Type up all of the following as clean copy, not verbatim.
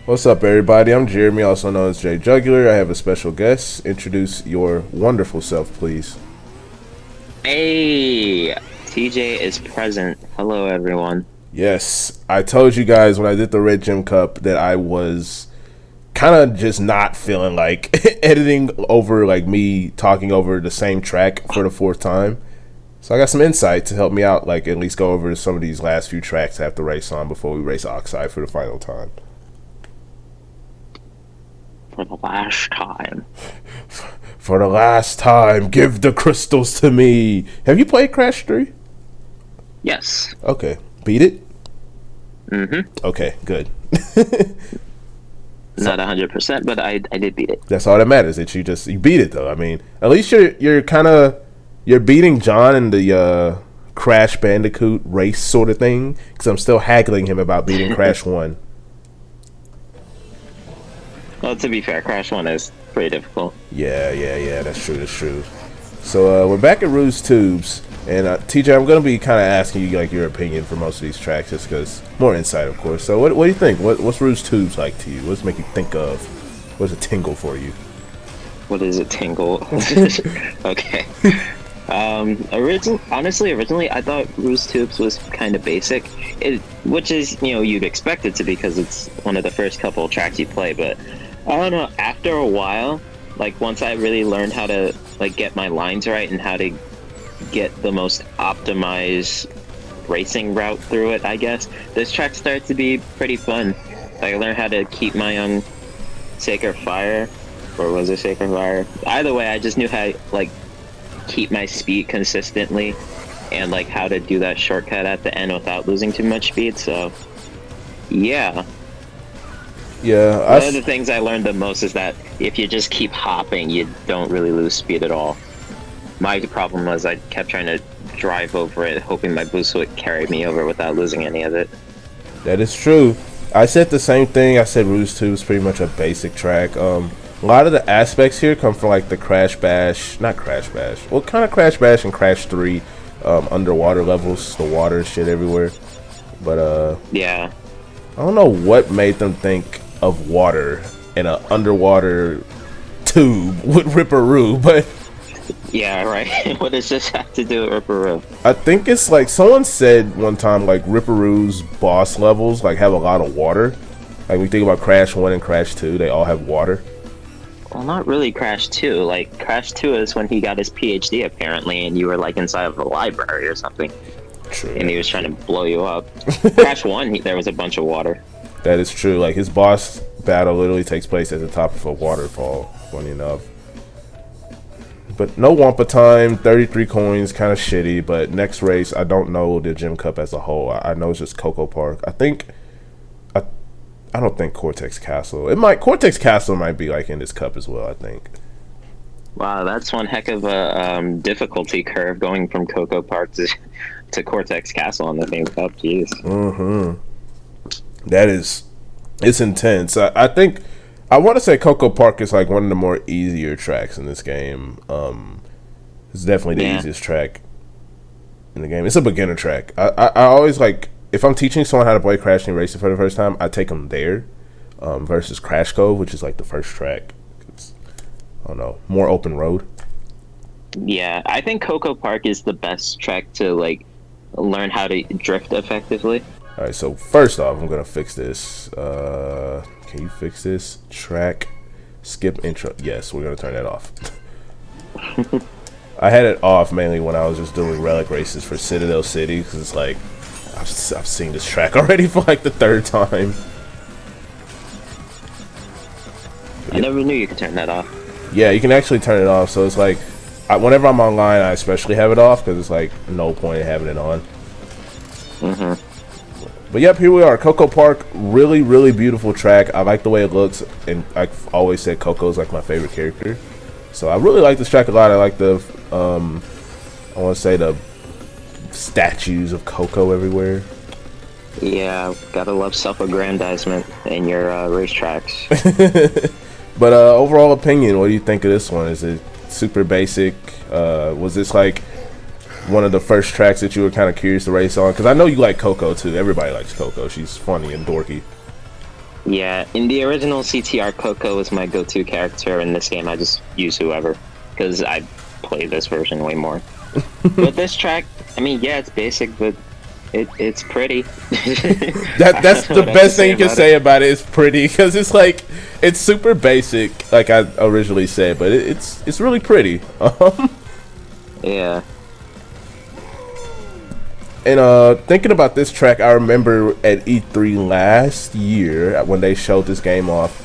What's up, everybody? I'm Jeremy, also known as Jay Jugular. I have a special guest. Introduce your wonderful self, please. Hey, TJ is present. Hello, everyone. Yes, I told you guys when I did the Red Gym Cup that I was kind of just not feeling like editing over like me talking over the same track for the fourth time. So I got some insight to help me out, like at least go over some of these last few tracks I have to race on before we race Oxide for the final time. For the last time. For the last time, give the crystals to me. Have you played Crash 3? Yes. Okay. Beat it? Mm-hmm. Okay, good. Not 100%, but I did beat it. That's all that matters. That you beat it though. I mean, at least you're beating John in the Crash Bandicoot race sort of thing. Because I'm still haggling him about beating Crash 1. Well, to be fair, Crash 1 is pretty difficult. Yeah. That's true. So we're back at Rouge Tubes, and TJ, I'm gonna be kind of asking you like your opinion for most of these tracks, just because more insight, of course. So what do you think? What's Rouge Tubes like to you? What's make you think of? What's a tingle for you? What is a tingle? Okay. Originally, I thought Roost Tubes was kind of basic, which is, you'd expect it to be because it's one of the first couple tracks you play, but I don't know, after a while, like once I really learned how to like get my lines right and how to get the most optimized racing route through it, I guess, this track started to be pretty fun. Like I learned how to keep my own Sacred Fire, or was it Sacred Fire? Either way, I just knew how to like keep my speed consistently and like how to do that shortcut at the end without losing too much speed. So yeah, one of the things I learned the most is that if you just keep hopping, you don't really lose speed at all. My problem was I kept trying to drive over it, hoping my boost would carry me over without losing any of it. That is true. I said the same thing. I said Rouge 2 is pretty much a basic track. A lot of the aspects here come from like the Crash Bash, not Crash Bash. Well, kind of Crash Bash and Crash 3 underwater levels, the water shit everywhere. But yeah, I don't know what made them think of water in an underwater tube with Ripperoo, but yeah, right. What does this have to do with Ripperoo? I think it's like someone said one time like Ripperoo's boss levels like have a lot of water. Like when you think about Crash 1 and Crash 2, they all have water. Well, not really Crash 2. Like, Crash 2 is when he got his PhD, apparently, and you were, like, inside of a library or something. True. And he was trying to blow you up. Crash 1, there was a bunch of water. That is true. Like, his boss battle literally takes place at the top of a waterfall, funny enough. But no Wampa time, 33 coins, kind of shitty, but next race, I don't know the Gym Cup as a whole. I know it's just Coco Park. I don't think Cortex Castle. Cortex Castle might be like in this cup as well, I think. Wow, that's one heck of a difficulty curve going from Coco Park to Cortex Castle on the same cup. Jeez. It's intense. I think I want to say Coco Park is like one of the more easier tracks in this game. It's definitely the easiest track in the game. It's a beginner track. I always like, if I'm teaching someone how to play Crash Team Racing for the first time, I take them there versus Crash Cove, which is like the first track. It's, I don't know, more open road. Yeah, I think Coco Park is the best track to like learn how to drift effectively. All right, so first off, I'm gonna fix this. Can you fix this? Track skip intro. Yes, we're gonna turn that off. I had it off mainly when I was just doing relic races for Citadel City, because it's like I've seen this track already for like the third time. I never knew you could turn that off. Yeah, you can actually turn it off. So it's like, whenever I'm online, I especially have it off because it's like no point in having it on. But yep, here we are, Coco Park. Really, really beautiful track. I like the way it looks, and I've always said Coco's like my favorite character. So I really like this track a lot. I like the, I want to say the statues of Coco everywhere. Yeah, gotta love self-aggrandizement in your racetracks. But overall opinion, what do you think of this one? Is it super basic? Was this like one of the first tracks that you were kind of curious to race on? Because I know you like Coco too. Everybody likes Coco. She's funny and dorky. Yeah, in the original CTR, Coco was my go-to character. In this game, I just use whoever because I play this version way more. But this track, I mean, yeah, it's basic, but it's pretty. That's the best thing you can say about it. It's pretty because it's like it's super basic, like I originally said, but it's really pretty. Yeah. And thinking about this track, I remember at E3 last year when they showed this game off.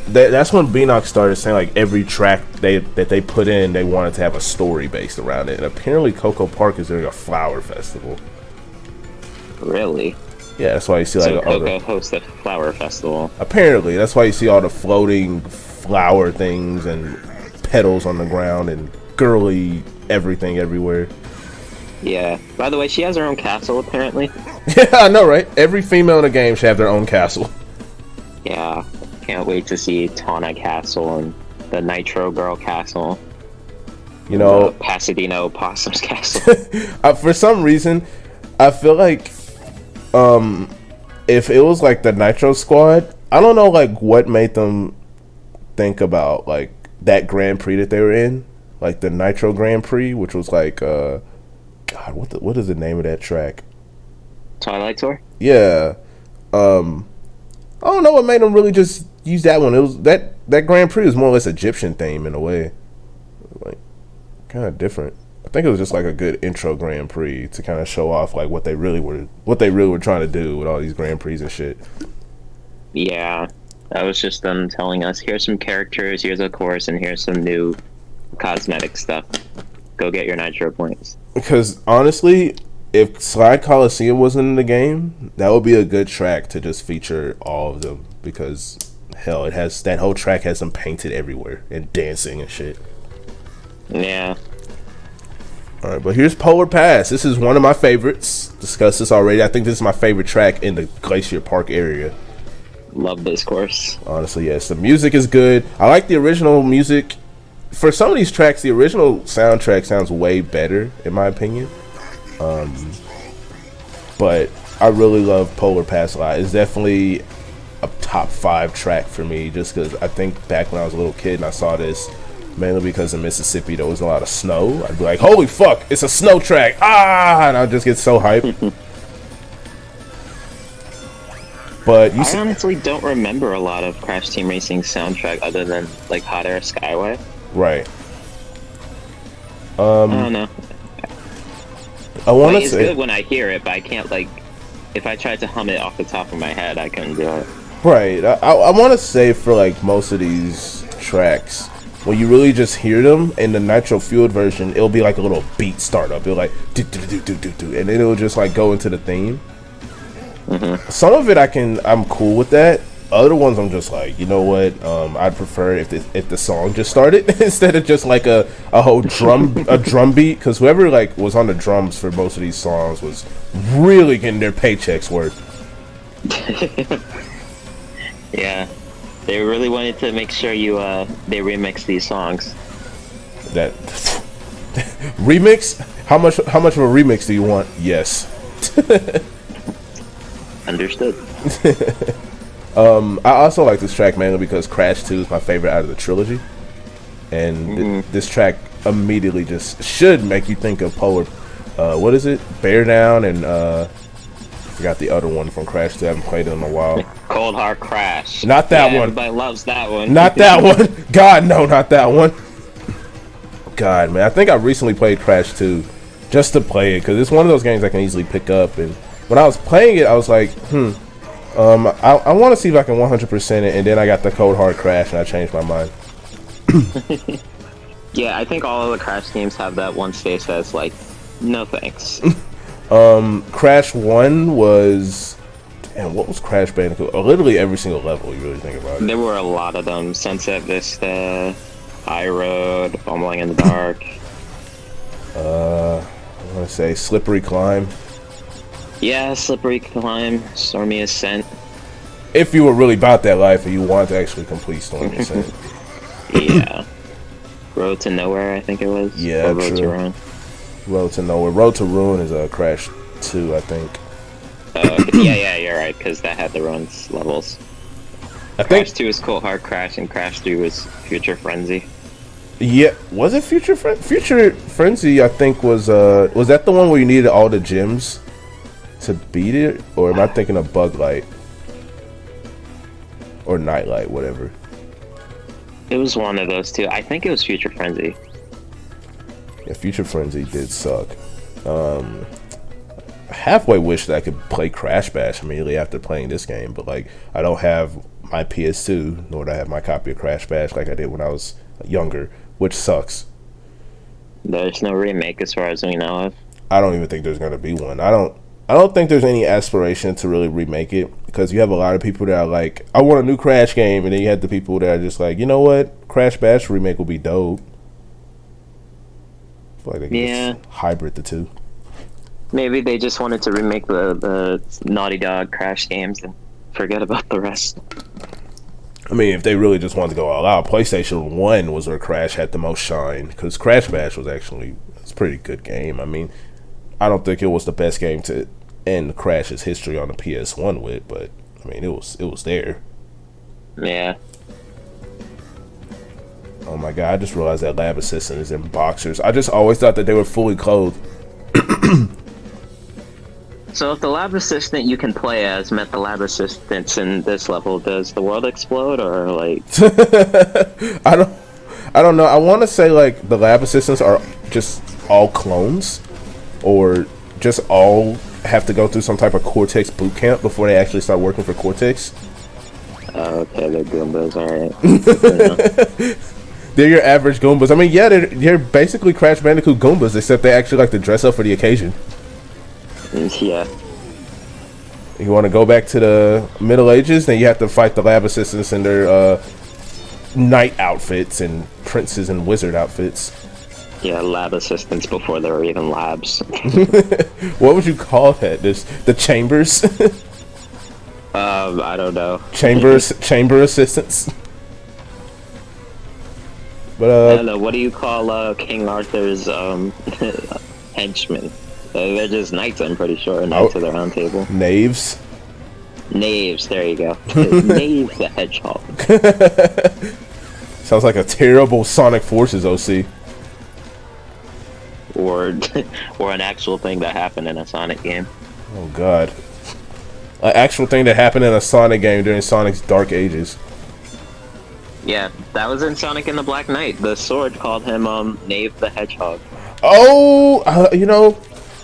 That's when Beanox started saying like every track that they put in, they wanted to have a story based around it. And apparently, Coco Park is doing a flower festival. Really? Yeah, that's why you see like so Coco hosts a flower festival. Apparently, that's why you see all the floating flower things and petals on the ground and girly everything everywhere. Yeah. By the way, she has her own castle, apparently. Yeah, I know, right? Every female in the game should have their own castle. Yeah. Can't wait to see Tawna Castle and the Nitro Girl Castle. You know, Pasadena Opossum's Castle. For some reason, I feel like if it was like the Nitro Squad, I don't know like what made them think about like that Grand Prix that they were in, like the Nitro Grand Prix, which was like God, what is the name of that track? Twilight Tour? Yeah. I don't know what made them really just use that one. It was that Grand Prix was more or less Egyptian theme in a way. Like kind of different. I think it was just like a good intro Grand Prix to kind of show off like what they really were trying to do with all these Grand Prix and shit. Yeah. That was just them telling us, here's some characters, here's a course, and here's some new cosmetic stuff. Go get your Nitro points. Because honestly, if Slide Coliseum wasn't in the game, that would be a good track to just feature all of them. Because hell, that whole track has them painted everywhere and dancing and shit. Yeah. All right, but here's Polar Pass. This is one of my favorites. Discussed this already. I think this is my favorite track in the Glacier Park area. Love this course. Honestly, yes. The music is good. I like the original music. For some of these tracks, the original soundtrack sounds way better, in my opinion. But I really love Polar Pass a lot. It's definitely a top 5 track for me, just because I think back when I was a little kid and I saw this, mainly because in Mississippi there was a lot of snow, I'd be like, holy fuck, it's a snow track! Ah! And I'd just get so hyped. But I honestly don't remember a lot of Crash Team Racing soundtrack other than like Hot Air Skyway. Right. I don't know. I want to it's say good when I hear it, but I can't like. If I tried to hum it off the top of my head, I couldn't do it. right. I want to say for like most of these tracks, when you really just hear them in the Nitro Fueled version, it'll be like a little beat startup. It'll like do do do do do do, and then it'll just like go into the theme. Mm-hmm. Some of it I'm cool with that. Other ones I'm just like, you know what? I'd prefer if the song just started instead of just like a whole drum beat, because whoever like was on the drums for most of these songs was really getting their paychecks worth. Yeah, they really wanted to make sure they remix these songs. That remix? How much of a remix do you want? Yes. Understood. I also like this track mainly because Crash 2 is my favorite out of the trilogy, and this track immediately just should make you think of Polar. What is it? Bear Down and forgot the other one from Crash 2. I haven't played it in a while. Cold Hard Crash. Not that one. Everybody loves that one. Not that one. God, no, not that one. God, man, I think I recently played Crash 2 just to play it because it's one of those games I can easily pick up. And when I was playing it, I was like, I want to see if I can 100% it, and then I got the Cold Hard Crash, and I changed my mind. Yeah, I think all of the Crash games have that one stage that's like, no thanks. Crash 1 was... Damn, what was Crash Bandicoot? Literally every single level, you really think about it. There were a lot of them. Sunset Vista, High Road, Fumbling in the Dark. I want to say Slippery Climb. Yeah, Slippery Climb, Stormy Ascent. If you were really about that life and you wanted to actually complete Stormy Ascent. Yeah. Road to Nowhere, I think it was. Yeah, or Road true. to Ruin. Road to Nowhere. Road to Ruin is a Crash 2, I think. Yeah, you're right, because that had the runs levels. I Crash think 2 is Cold Hard Crash, and Crash 3 was Future Frenzy. yeah, was it Future Frenzy? I think was that the one where you needed all the gems to beat it, or am I thinking of Bug Light or Nightlight, whatever? It was one of those two. I think it was Future Frenzy. Yeah, Future Frenzy did suck. I halfway wish that I could play Crash Bash immediately after playing this game, but like I don't have my PS2, nor do I have my copy of Crash Bash like I did when I was younger, which sucks. There's no remake as far as we know of. I don't even think there's gonna be one. I don't think there's any aspiration to really remake it, because you have a lot of people that are like, I want a new Crash game, and then you have the people that are just like, you know what, Crash Bash remake will be dope. I feel like they can just hybrid the two. Maybe they just wanted to remake the Naughty Dog Crash games and forget about the rest. I mean, if they really just wanted to go all out, PlayStation 1 was where Crash had the most shine, because Crash Bash was actually, it's a pretty good game. I mean, I don't think it was the best game to end Crash's history on the PS1 with, but I mean, it was there. Yeah. Oh my god, I just realized that Lab Assistant is in boxers. I just always thought that they were fully clothed. So if the lab assistant you can play as met the lab assistants in this level, does the world explode, or like? I don't know. I want to say like the lab assistants are just all clones, or just all have to go through some type of Cortex boot camp before they actually start working for Cortex. Okay, they're Goombas, alright. They're your average Goombas. I mean, yeah, they're basically Crash Bandicoot Goombas, except they actually like to dress up for the occasion. Yeah. You want to go back to the Middle Ages, then you have to fight the lab assistants in their knight outfits and princes and wizard outfits. Yeah, lab assistants before there were even labs. What would you call that? The chambers? I don't know. Chamber assistants. But I don't know. What do you call King Arthur's henchmen? They're just knights, I'm pretty sure. Knights of the Round Table. Knaves. Knaves, there you go. Knaves the Hedgehog. Sounds like a terrible Sonic Forces OC. Or an actual thing that happened in a Sonic game. Oh god. An actual thing that happened in a Sonic game during Sonic's dark ages. Yeah, that was in Sonic and the Black Knight. The sword called him Knave the Hedgehog. Oh, you know,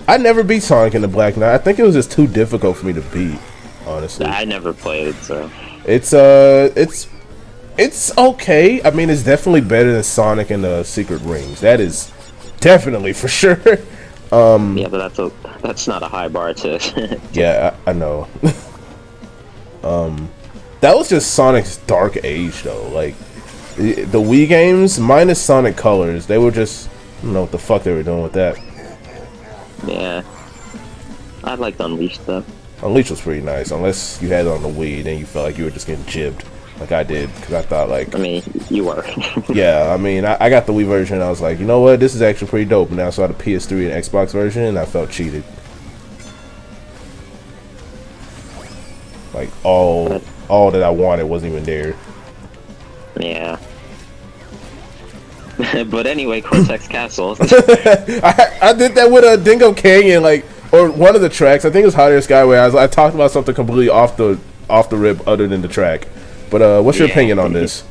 I never beat Sonic in the Black Knight. I think it was just too difficult for me to beat, honestly. I never played, so it's okay. I mean, it's definitely better than Sonic and the Secret Rings. That is definitely for sure. Yeah, but that's not a high bar to. Yeah, I know. That was just Sonic's dark age, though. Like the Wii games, minus Sonic Colors, they were just, I don't know what the fuck they were doing with that. Yeah, I liked Unleashed though. Unleashed was pretty nice, unless you had it on the Wii, then you felt like you were just getting jibbed, like I did, because I thought like. I mean, you were. Yeah, I mean, I got the Wii version, and I was like, you know what, this is actually pretty dope. And then I saw the PS3 and Xbox version, and I felt cheated. Like all that I wanted wasn't even there. Yeah. But anyway, Cortex Castle. I did that with Dingo Canyon, like, or one of the tracks. I think it was Hot Air Skyway. I talked about something completely off the rip other than the track. But what's your opinion on this?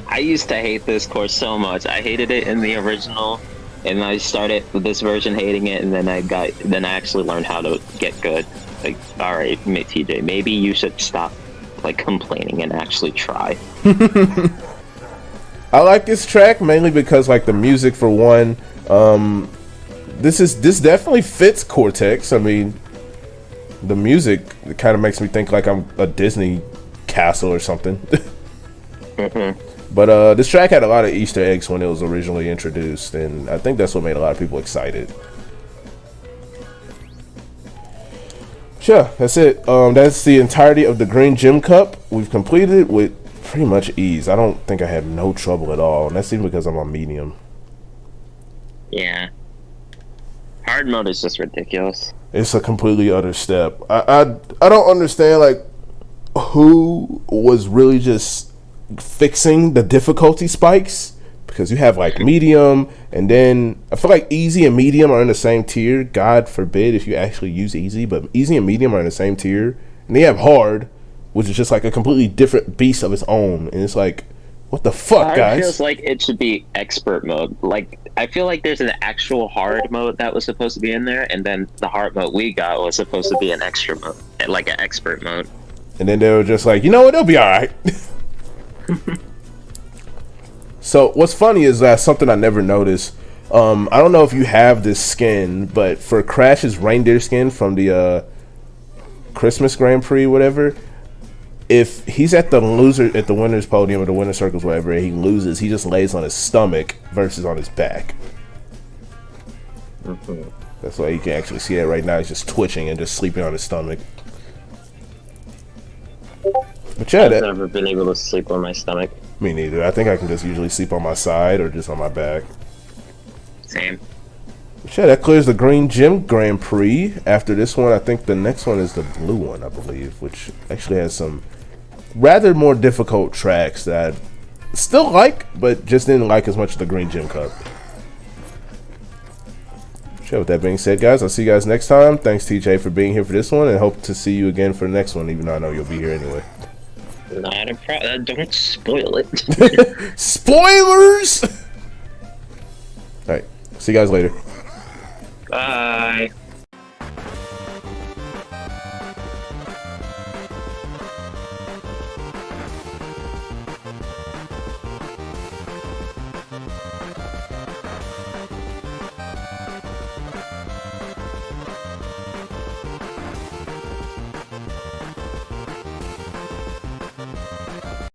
I used to hate this course so much. I hated it in the original, and I started with this version hating it, and then I actually learned how to get good. Like, all right, TJ, maybe you should stop like complaining and actually try. I like this track mainly because like the music for one. This definitely fits Cortex. I mean, the music kind of makes me think like I'm a Disney castle or something. But this track had a lot of Easter eggs when it was originally introduced, and I think that's what made a lot of people excited. Sure, that's it. That's the entirety of the Green Gem Cup. We've completed it with pretty much ease. I don't think I had no trouble at all, and that's even because I'm on medium. Yeah. Hard mode is just ridiculous. It's a completely other step. I don't understand, like, who was really just fixing the difficulty spikes, because you have like medium, and then I feel like easy and medium are in the same tier. God forbid if you actually use easy, but easy and medium are in the same tier. And they have hard, which is just like a completely different beast of its own. And it's like, what the fuck, Hard guys? feels like it should be expert mode. Like, I feel like there's an actual hard mode that was supposed to be in there, and then the hard mode we got was supposed to be an extra mode, like an expert mode. And then they were just like, you know what, it'll be all right. So what's funny is that something I never noticed. I don't know if you have this skin, but for Crash's reindeer skin from the Christmas Grand Prix, whatever, if he's at the winner's podium or the winner's circles, whatever, and he loses, he just lays on his stomach versus on his back. Mm-hmm. That's why you can actually see that right now. He's just twitching and just sleeping on his stomach. But yeah, I've never been able to sleep on my stomach. Me neither. I think I can just usually sleep on my side or just on my back. Same. But yeah, that clears the Green Gym Grand Prix. After this one, I think the next one is the blue one, I believe, which actually has some rather more difficult tracks that I still like, but just didn't like as much as the Green Gym Cup. Sure, with that being said, guys, I'll see you guys next time. Thanks, TJ, for being here for this one, and hope to see you again for the next one, even though I know you'll be here anyway. Not a problem. Don't spoil it. Spoilers! Alright, see you guys later. Bye.